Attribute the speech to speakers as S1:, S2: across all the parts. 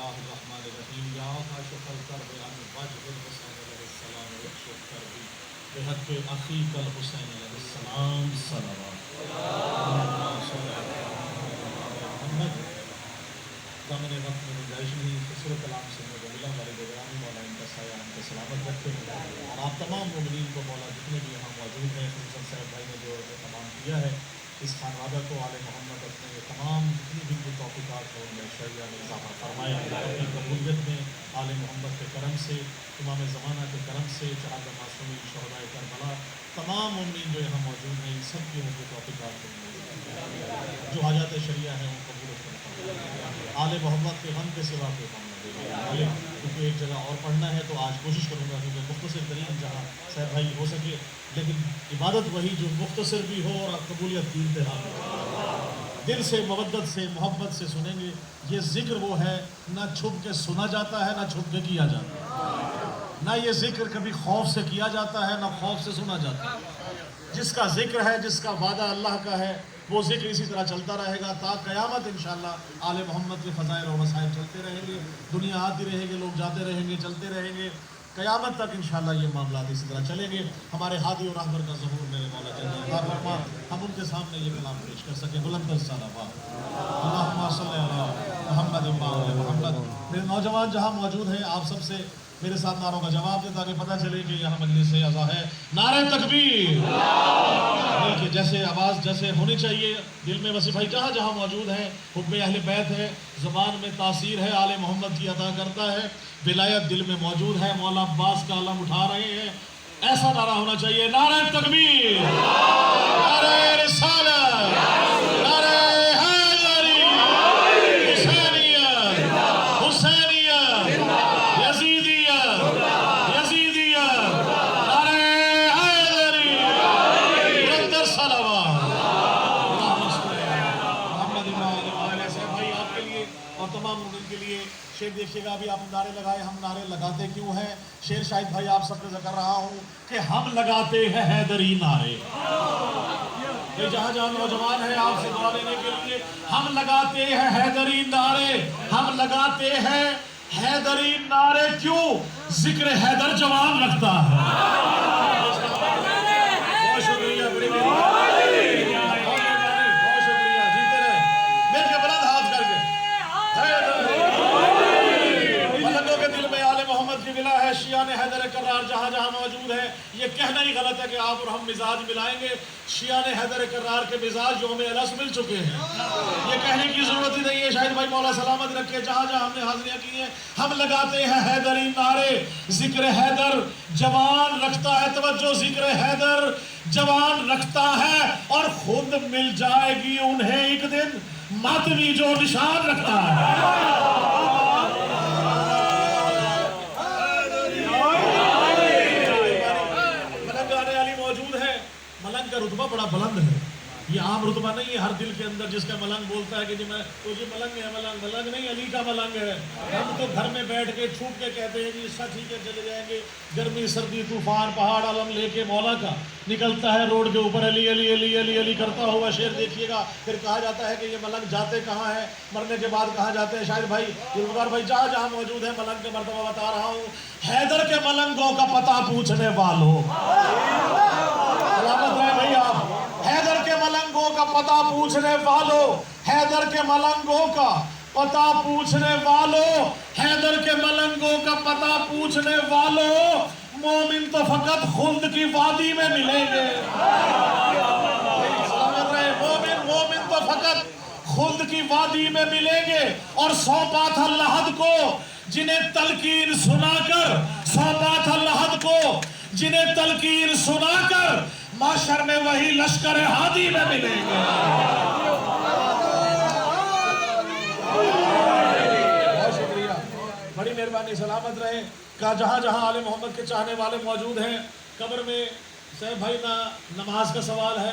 S1: اللہ الرحمن الرحیم یا کاشف الکرب عن وجه الحسین علیہ السلام واکشف کربی بحق اخیک الحسین علیہ السلام صلوات محمد دامن وقت میں گنجائش نہیں خسر کلام سے ملا ہمارے گرامی مولا ان کا سایہ ہم کو سلامت رکھے اور آپ تمام مومنین کو مولا جتنے بھی یہاں موجود ہیں حسن صاحب بھائی نے جو تمام کیا ہے اس خانوادہ کو آل محمد اپنے تمام جتنی بھی توفیقات ہوں گے شریعہ میں اضافہ فرمائے اپنی قبولیت میں آل محمد کے کرم سے امام زمانہ کے کرم سے چہار معصومین شہدائے کربلا تمام مومنین جو یہاں موجود ہیں ان سب کی ان کو توفیقات ہوں گے جو حاجات شریعہ ہیں ان قبول کرتا آل محمد کے غم کے سوا کے غم نہ کیونکہ ایک جگہ اور پڑھنا ہے تو آج کوشش کروں گا کیونکہ مختصر ترین جہاں صاحب بھائی ہو سکے لیکن عبادت وہی جو مختصر بھی ہو اور قبولیت کی انتہا دل سے مودت سے محبت سے سنیں گے. یہ ذکر وہ ہے نہ چھپ کے سنا جاتا ہے نہ چھپ کے کیا جاتا ہے, نہ یہ ذکر کبھی خوف سے کیا جاتا ہے نہ خوف سے سنا جاتا ہے. جس کا ذکر ہے جس کا وعدہ اللہ کا ہے وہ ذکر اسی طرح چلتا رہے گا تا قیامت انشاءاللہ. آل محمد کے فضائل و مسائل چلتے رہیں گے, دنیا آتی رہے گی, لوگ جاتے رہیں گے, چلتے رہیں گے, قیامت تک انشاءاللہ یہ معاملات اسی طرح چلیں گے. ہمارے ہادی اور رہبر کا ظہور میرے مولا جل عطا فرما, ہم ان کے سامنے یہ کلام پیش کر سکیں. بلند الصلوات اللہم صلی علی محمد و آل محمد. میرے نوجوان جہاں موجود ہیں آپ سب سے میرے ساتھ نعروں کا جواب دیں تاکہ پتہ چلے کہ یہاں مجلس اعزا ہے. نعرہ تکبیر, کہ جیسے آواز جیسے ہونی چاہیے دل میں وسیع بھائی جہاں جہاں موجود ہیں, حب اہل بیت ہے, زبان میں تاثیر ہے, آل محمد کی عطا کرتا ہے, ولایت دل میں موجود ہے, مولا عباس کا علم اٹھا رہے ہیں. ایسا نعرہ ہونا چاہیے نعرہ تکبیر, نعرہ رسالت, نعرہ حیدری, حسینیت, حسینیت, یزیدیت, یزیدیت, نعرہ حیدری, بلند الصلوات محمد سے بھائی آپ کے لیے اور تمام مومنین کے لیے شعر دیکھیے گا. ابھی آپ نعرے لگائے, ہم نعرے لگاتے کیوں ہیں؟ شعر شاہد بھائی آپ سب سے کر رہا ہوں کہ ہم لگاتے ہیں حیدری نعرے. جہاں جہاں نوجوان ہیں آپ سے دعا لینے کے لیے, ہم لگاتے ہیں حیدری نعرے, ہم لگاتے ہیں حیدری نعرے. کیوں؟ ذکر حیدر جوان رکھتا ہے. بہت شکریہ, بڑی مہربانی, بہت شکریہ. جیتے رہے مل کے بلند ہاتھ کر کے. ملنگوں کے دل میں آل محمد کی ملا ہے, شیعہ نے حیدر کرار جہاں جہاں موجود ہے. یہ کہنا ہی غلط ہے کہ آپ اور ہم مزاج ملائیں گے. شیعہ نے حیدر کرار کے مزاج یوم الس مل چکے ہیں, یہ کہنے کی ضرورت ہی نہیں ہے. شاہد بھائی مولا سلامت رکھے. جہاں جہاں ہم نے حاضریاں کی ہیں ہم لگاتے ہیں حیدری نعرے. ذکر حیدر جوان رکھتا ہے, توجہ, ذکر حیدر جوان رکھتا ہے اور خود مل جائے گی انہیں ایک دن ماتمی جو نشان رکھتا ہے. ملنگ کا رتبہ بڑا بلند ہے, یہ عام رتبہ نہیں ہے. ہر دل کے اندر جس کا ملنگ بولتا ہے کہ جی میں تو جی ملنگ ہے, ملنگ نہیں, علی کا ملنگ ہے. ہم تو گھر میں بیٹھ کے چھوٹ کے کہتے ہیں جی سچ ہی کے چلے جائیں گے. گرمی سردی طوفان پہاڑ علم لے کے مولا کا نکلتا ہے روڈ کے اوپر, علی علی علی علی علی کرتا ہوا. شعر دیکھیے گا, پھر کہا جاتا ہے کہ یہ ملنگ جاتے کہاں ہیں, مرنے کے بعد کہاں جاتے ہیں. شاید بھائی ذوالفقار بھائی جہاں جہاں موجود ہیں ملنگ کے مرتبہ بتا رہا ہوں. حیدر کے ملنگوں کا پتہ پوچھنے والوں, سلامت رہے بھائی آپ. حیدر کے ملنگوں کا پتہ پوچھنے والوں, حیدر کے ملنگوں کا پتہ پوچھنے والوں, حیدر کے ملنگوں کا پتہ پوچھنے والوں, مومن تو فقط خلد کی وادی میں ملیں گے. سلامت رہے. مومن تو فقط خلد کی وادی میں ملیں گے. اور سونپا تھا لحد کو جنہیں تلقین سنا کر, سونپا تھا لحد کو جنہیں تلقین سنا کر, معاشر میں وہی لشکر ہادی میں ملیں گے. بہت شکریہ, بڑی مہربانی, سلامت رہے. جہاں جہاں آل محمد کے چاہنے والے موجود ہیں, قبر میں صاحب بھائی نہ نماز کا سوال ہے,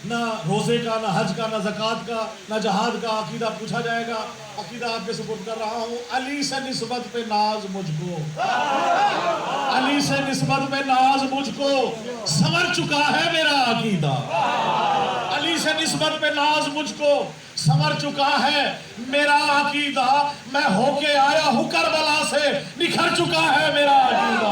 S1: نہ روزے کا, نہ حج کا, نہ زکوٰۃ کا, نہ جہاد کا. عقیدہ پوچھا جائے گا, عقیدہ آپ کے سپرد کر رہا ہوں. علی سے نسبت پہ ناز مجھ کو, علی سے نسبت پہ ناز مجھ کو, سمر چکا ہے میرا عقیدہ. علی سے نسبت پہ ناز مجھ کو سمر چکا ہے میرا عقیدہ. میں ہو کے آیا ہوں کربلا سے، نکھر چکا ہے میرا عقیدہ۔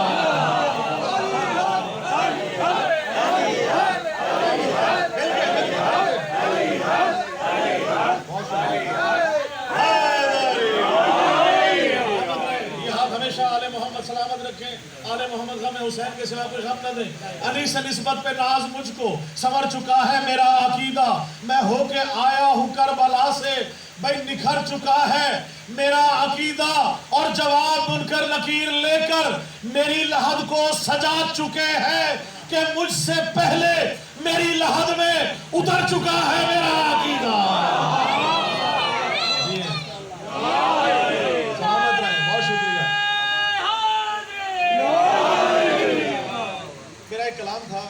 S1: آل محمد سلامت رکھیں، آل محمد غم حسین کے سوا کوئی غم نہ دیں۔ علی سے نسبت پہ ناز مجھ کو، سنور چکا ہے میرا عقیدہ، میں ہو کے آیا ہوں کربلا سے، بھئی نکھر چکا ہے میرا عقیدہ، اور جواب منکر نکیر لے کر میری لحد کو سجا چکے ہیں کہ مجھ سے پہلے میری لحد میں اتر چکا ہے میرا عقیدہ۔ کلام تھا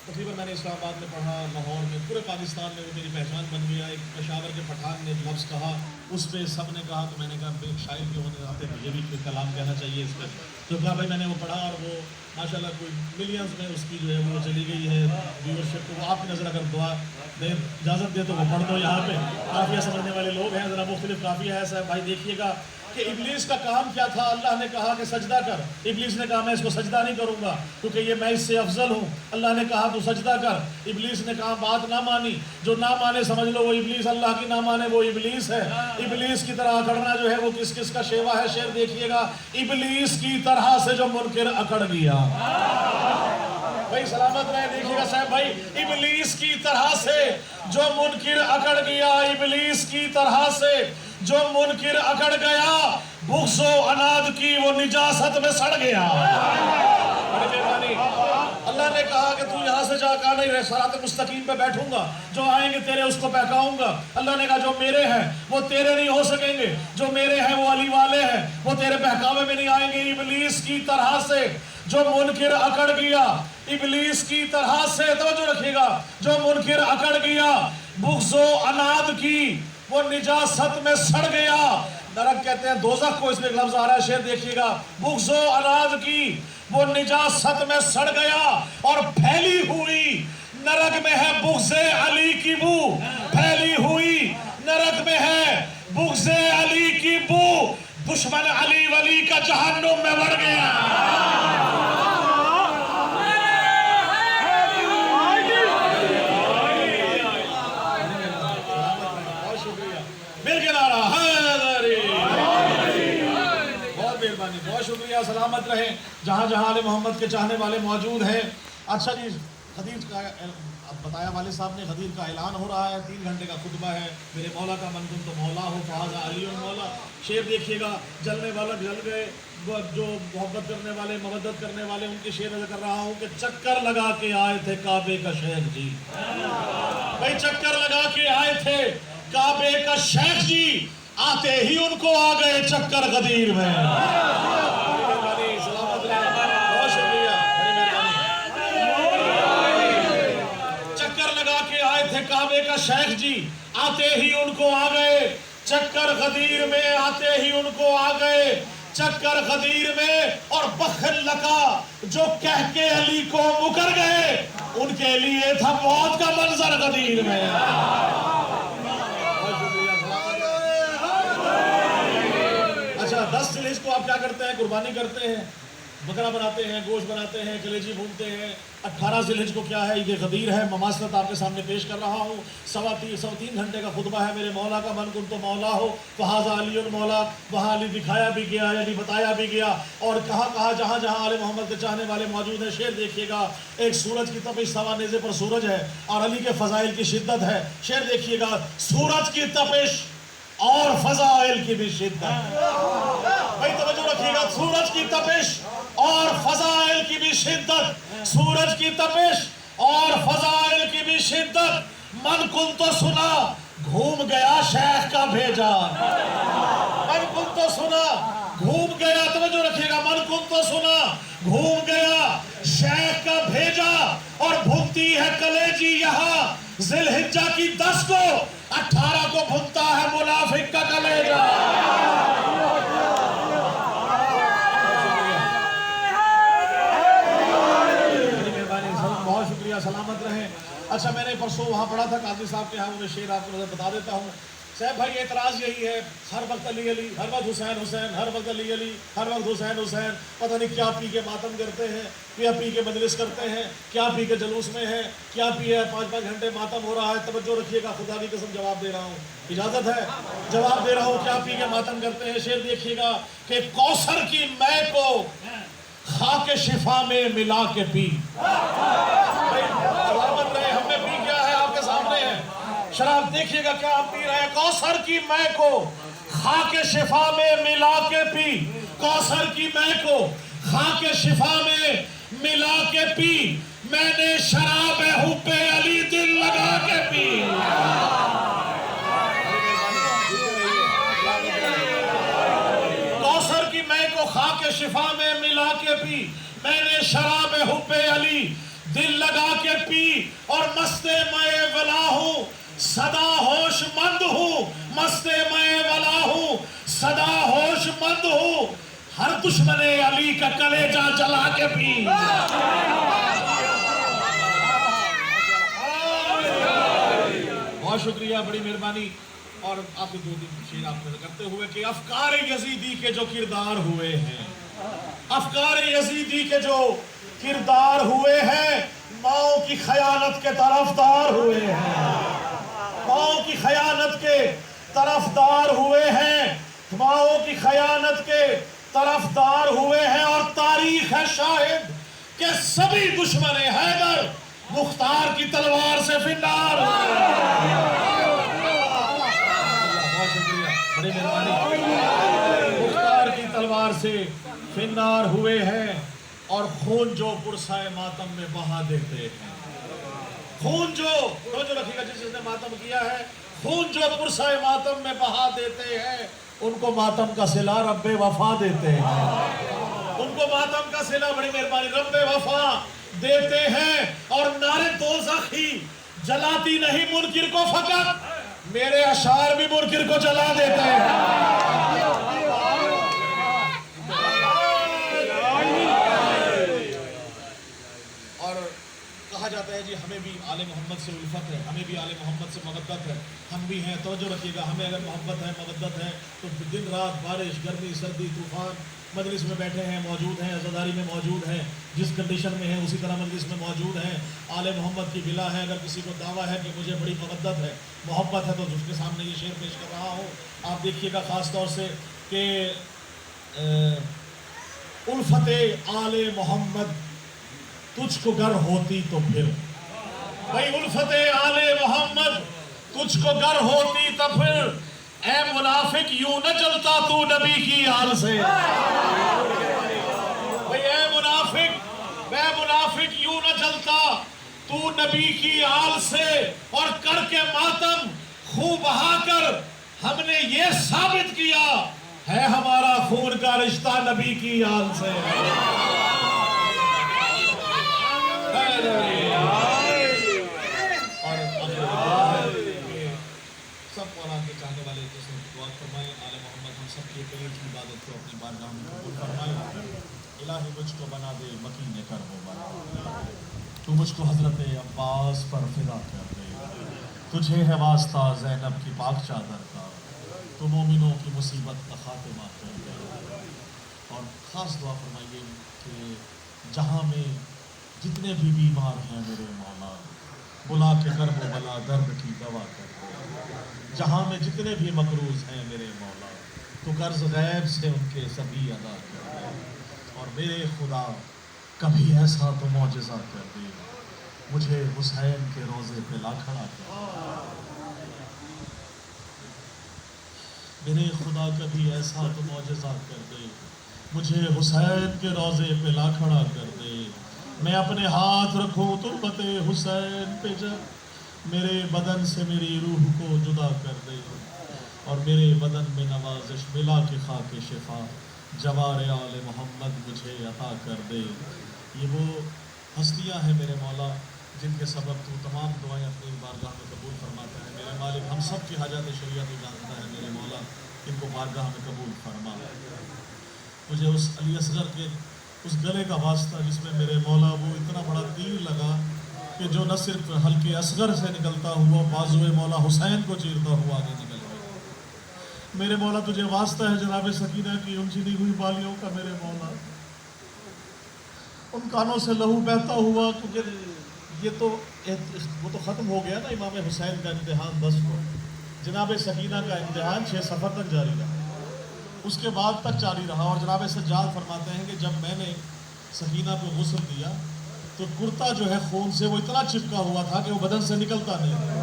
S1: تقریباً میں نے اسلام آباد میں پڑھا، لاہور میں، پورے پاکستان میں وہ میری پہچان بن گیا۔ ایک پشاور کے پٹھان نے ایک لفظ کہا، اس پہ سب نے کہا، تو میں نے کہا ایک شاعر کے ہونے ناطے مجھے بھی کوئی کلام کہنا چاہیے اس پہ، تو کہا بھائی میں نے وہ پڑھا، اور وہ ماشاءاللہ کوئی ملینز میں اس کی جو ہے وہ چلی گئی ہے ویورشپ، تو وہ آپ کی نظر اگر دعا دے اجازت دے تو وہ پڑھ دو یہاں پہ۔ قافیہ سمجھنے والے لوگ ہیں، ذرا مختلف قافیہ ہے صاحب بھائی، دیکھیے گا کہ ابلیس کا کام کیا تھا۔ اللہ نے کہا کہ سجدہ کر، ابلیس نے کہا میں اس کو سجدہ نہیں کروں گا کیونکہ یہ میں اس سے افضل ہوں۔ اللہ نے کہا تو سجدہ کر، ابلیس نے کہا بات نہ مانی، جو نہ مانے سمجھ لو وہ ابلیس، اللہ کی نہ مانے وہ ابلیس ہے۔ ابلیس کی طرح اکڑنا جو ہے وہ کس کس کا شیوا ہے، شعر دیکھیے گا، ابلیس کی طرح سے جو منکر اکڑ گیا۔ بھائی سلامت رہے، دیکھیے گا صاحب بھائی، ابلیس کی طرح سے جو منکر اکڑ گیا، ابلیس کی طرح سے جو منکر اکڑ گیا، بغض و عناد کی وہ نجاست میں سڑ گیا۔ اللہ نے کہا کہ تو یہاں سے جا کہا نہیں رہے، صراط مستقیم پہ بیٹھوں گا، جو آئیں گے تیرے اس کو بہکاؤں گا۔ اللہ نے کہا جو میرے ہیں وہ تیرے نہیں ہو سکیں گے، جو میرے ہیں وہ علی والے ہیں، وہ تیرے بہکاوے میں نہیں آئیں گے۔ ابلیس کی طرح سے جو منکر اکڑ گیا، ابلیس کی طرح سے، توجہ رکھیے گا، جو منکر اکڑ گیا، بغض و عناد کی وہ نجاست میں سڑ گیا۔ نرک کہتے ہیں دوزخ کو، اس میں ایک لفظ آ رہا ہے، شعر دیکھیے گا، بغض و عناد کی وہ نجاست میں سڑ گیا، اور پھیلی ہوئی نرک میں ہے بغض علی کی بو، پھیلی ہوئی نرک میں ہے بغض علی کی بو، دشمن علی ولی کا جہنم میں بڑھ گیا۔ بہت شکریہ، سلامت رہیں جہاں جہاں آل محمد کے چاہنے والے موجود ہیں۔ اچھا جی، خدیر کا بتایا والد صاحب نے، خدیر کا اعلان ہو رہا ہے، 3 گھنٹے کا خطبہ ہے، میرے مولا کا من کن تو مولا ہو فہذا علی مولا۔ شعر دیکھیے گا، جلنے والا جل گئے، جو محبت کرنے والے مودت کرنے والے ان کے شعر نظر کر رہا ہوں کہ چکر لگا کے آئے تھے کعبے کا شیخ جی، بھائی چکر لگا کے آئے تھے کعبے کا شیخ جی، آتے ہی ان کو آ گئے چکر غدیر میں۔ چکر لگا کے آئے تھے کعبے کا شیخ جی، آتے ہی ان کو آ گئے چکر غدیر میں، آتے ہی ان کو آ گئے چکر غدیر میں، اور بخل لکا جو کہہ کے علی کو مکر گئے، ان کے لیے تھا موت کا منظر غدیر میں۔ اچھا 10 ذی الحجہ کو آپ کیا کرتے ہیں؟ قربانی کرتے ہیں، بکرا بناتے ہیں، گوشت بناتے ہیں، کلیجی بھونتے ہیں۔ 18 ذی الحجہ کو کیا ہے؟ عید غدیر ہے، مماثلت آپ کے سامنے پیش کر رہا ہوں۔ 3.25 گھنٹے کا خطبہ ہے، میرے مولا کا من کن تو مولا ہو فہذا علی مولا، وہاں علی دکھایا بھی گیا، علی بتایا بھی گیا، اور کہاں کہاں جہاں جہاں آل محمد کے چاہنے والے موجود ہیں۔ شعر دیکھیے گا، ایک سورج کی تپش، سوا نیزے پر سورج ہے، اور علی کے فضائل کی شدت ہے۔ شعر دیکھیے گا، سورج کی تپش اور فضائل کی بھی شدت۔ بھائی توجہ رکھیے گا، سورج کی تپش اور فضائل کی بھی شدت، سورج کی تپش اور فضائل کی بھی شدت۔ من کن تو سنا گھوم گیا شیخ کا بھیجا، من کن تو سنا گھوم گیا، توجہ رکھیے گا، من کن تو سنا گھوم گیا شیخ کا بھیجا، اور بھونتی ہے کلیجی یہاں ذی الحجہ کی 10 کو، 18 کو بھونتا ہے منافق کا کلیجہ۔ بہت شکریہ، سلامت رہیں۔ اچھا میں نے پرسوں وہاں پڑھا تھا قاضی صاحب کے ہاں، وہ میں شعر آپ کو نظر بتا دیتا ہوں صاحب بھائی اعتراض یہی ہے، ہر وقت علی علی، ہر وقت حسین حسین، ہر وقت علی علی، ہر وقت حسین حسین، پتہ نہیں کیا پی کے ماتم کرتے ہیں، کیا پی کے مجلس کرتے ہیں، کیا پی کے جلوس میں ہیں، کیا پی ہے 5 گھنٹے ماتم ہو رہا ہے۔ توجہ رکھیے گا، خدا کی قسم جواب دے رہا ہوں، اجازت ہے جواب دے رہا ہوں، کیا پی کے ماتم کرتے ہیں۔ شعر دیکھیے گا کہ کوثر کی مے کو خاک شفا میں ملا کے پی۔ ہم نے پی کیا ہے آپ کے سامنے ہے، شراب دیکھیے گا کیا ہم پی رہے ہیں۔ کوثر کی مے کو خاک شفا میں ملا کے پی، کوثر کی مے کو خاک شفا میں ملا کے پی، میں نے شراب حب علی دل لگا کے پی۔ کوثر کی مے کو خاک شفا میں ملا کے پی، میں نے شراب حب علی دل لگا کے پی، اور مست مے ولا ہوں صدا ہوش مند ہوں، مست مے ولا ہوں صدا ہوش مند ہوں، ہر دشمن علی کا کلیجہ جلا کے پی۔ بہت شکریہ، بڑی مہربانی۔ اور آپ کے 2 شعر آپ کرتے ہوئے کہ افکار یزیدی کے جو کردار ہوئے ہیں، افکار یزیدی کے جو کردار ہوئے ہیں، ماؤں کی خیانت کے طرفدار ہوئے ہیں، ماؤں کی خیانت کے طرفدار ہوئے ہیں، ماؤں کی خیانت کے طرفدار ہوئے ہیں، اور تاریخ ہے شاہد کہ سبھی دشمن حیدر مختار کی تلوار سے فنار ہوئے ہیں۔ بہت شکریہ، بڑی مہربانی۔ مختار کی تلوار سے فنار ہوئے ہیں، اور خون جو پرسائے ماتم میں بہا دیتے ہیں، خون جو رکھیے گا جس نے ماتم کیا ہے، خون جو پرسائے ماتم میں بہا دیتے ہیں، ان کو ماتم کا صلہ رب وفا دیتے ہیں، ان کو ماتم کا صلہ، بڑی مہربانی، رب وفا دیتے ہیں۔ اور نارے دوزخ ہی جلاتی نہیں منکر کو فقط، میرے اشعار بھی منکر کو جلا دیتے ہیں۔ اور کہا جاتا ہے جی ہمیں بھی آل محمد سے الفت ہے، ہمیں بھی آل محمد سے مودت ہے، ہم بھی ہیں، توجہ رکھیے گا، ہمیں اگر محبت ہے، مودت ہے تو دن رات بارش گرمی سردی طوفان مجلس میں بیٹھے ہیں، موجود ہیں، عزاداری میں موجود ہیں، جس کنڈیشن میں ہیں اسی طرح مجلس میں موجود ہیں، آل محمد کی بلا ہے۔ اگر کسی کو دعویٰ ہے کہ مجھے بڑی مودت ہے، محبت ہے، تو اس کے سامنے یہ شعر پیش کر رہا ہوں۔ آپ دیکھیے گا خاص طور سے کہ الفت آل محمد تجھ کو گر ہوتی تو پھر، بھائی الفت آل محمد تجھ کو گر ہوتی تو پھر، اے منافق یوں نہ جلتا تو نبی کی آل سے، بھائی اے منافق یوں نہ جلتا تو نبی کی آل سے، اور کر کے ماتم خون بہا کر ہم نے یہ ثابت کیا ہے ہمارا خون کا رشتہ نبی کی آل سے۔ اور سب مولا کے چاہنے والے جس نے دعا فرمائے، آل محمد ہم سب کی قریب کی عبادت کو اپنی بارگاہ میں قبول فرمائے۔ الہی مجھ کو بنا دے مکین کر ہو بنا، تو مجھ کو حضرت عباس پر فدا کر دے، تجھے ہے واسطہ زینب کی پاک چادر کا، تو مومنوں کی مصیبت کا خاتمہ کر دے۔ اور خاص دعا فرمائیے کہ جہاں میں جتنے بھی بیمار ہیں میرے مولا، بلا کے کرب و بلا درد کی دوا کر دے، جہاں میں جتنے بھی مقروض ہیں میرے مولا، تو قرض غیب سے ان کے سبھی ادا کر دے، اور میرے خدا کبھی ایسا تو معجزہ کر دے، مجھے حسین کے روزے پہ لا کھڑا کر دے، میرے خدا کبھی ایسا تو معجزہ کر دے، مجھے حسین کے روزے پہ لا کھڑا کر دے، میں اپنے ہاتھ رکھوں تربت حسین پہ جب میرے بدن سے میری روح کو جدا کر دے، اور میرے بدن میں نوازش ملا کے خاک شفا جوار آل محمد مجھے عطا کر دے۔ یہ وہ ہستیاں ہیں میرے مولا جن کے سبب تو تمام دعائیں اپنی بارگاہ میں قبول فرماتا ہے۔ میرے مالک ہم سب کی حاجات شریعت تو جانتا ہے میرے مولا، ان کو بارگاہ میں قبول فرما۔ مجھے اس علی اصغر کے اس گلے کا واسطہ جس میں میرے مولا وہ اتنا بڑا تیر لگا کہ جو نہ صرف حلقے اصغر سے نکلتا ہوا بازوئے مولا حسین کو چیرتا ہوا آگے نکل گیا، میرے مولا تجھے واسطہ ہے جناب سکینہ کی ان چنی ہوئی بالیوں کا میرے مولا، ان کانوں سے لہو بہتا ہوا، کیونکہ یہ تو وہ تو ختم ہو گیا نا امام حسین کا امتحان 10 کو، جناب سکینہ کا امتحان 6 صفر تک جاری رہا، اس کے بعد تک جاری رہا۔ اور جناب سجاد فرماتے ہیں کہ جب میں نے سکینہ کو غسل دیا تو کرتا جو ہے خون سے وہ اتنا چپکا ہوا تھا کہ وہ بدن سے نکلتا نہیں تھا۔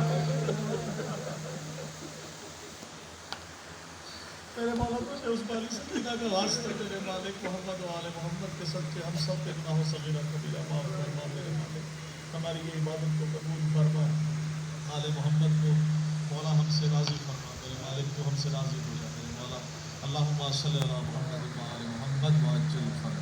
S1: میرے مولا تجھے اس والی سکینہ کا واسطہ تیرے مالک محمد و آل محمد کے صدقے ہم سب کے گناہوں صغیرہ کبیرہ معاف فرما میرے مالک، ہماری یہ عبادت کو قبول فرما، آل محمد کو مولا ہم سے راضی فرما، میرے مالک کو ہم سے راضی ہو جا میرے مولا۔ اللہم صلی علی محمد و آل محمد وعجل فرما۔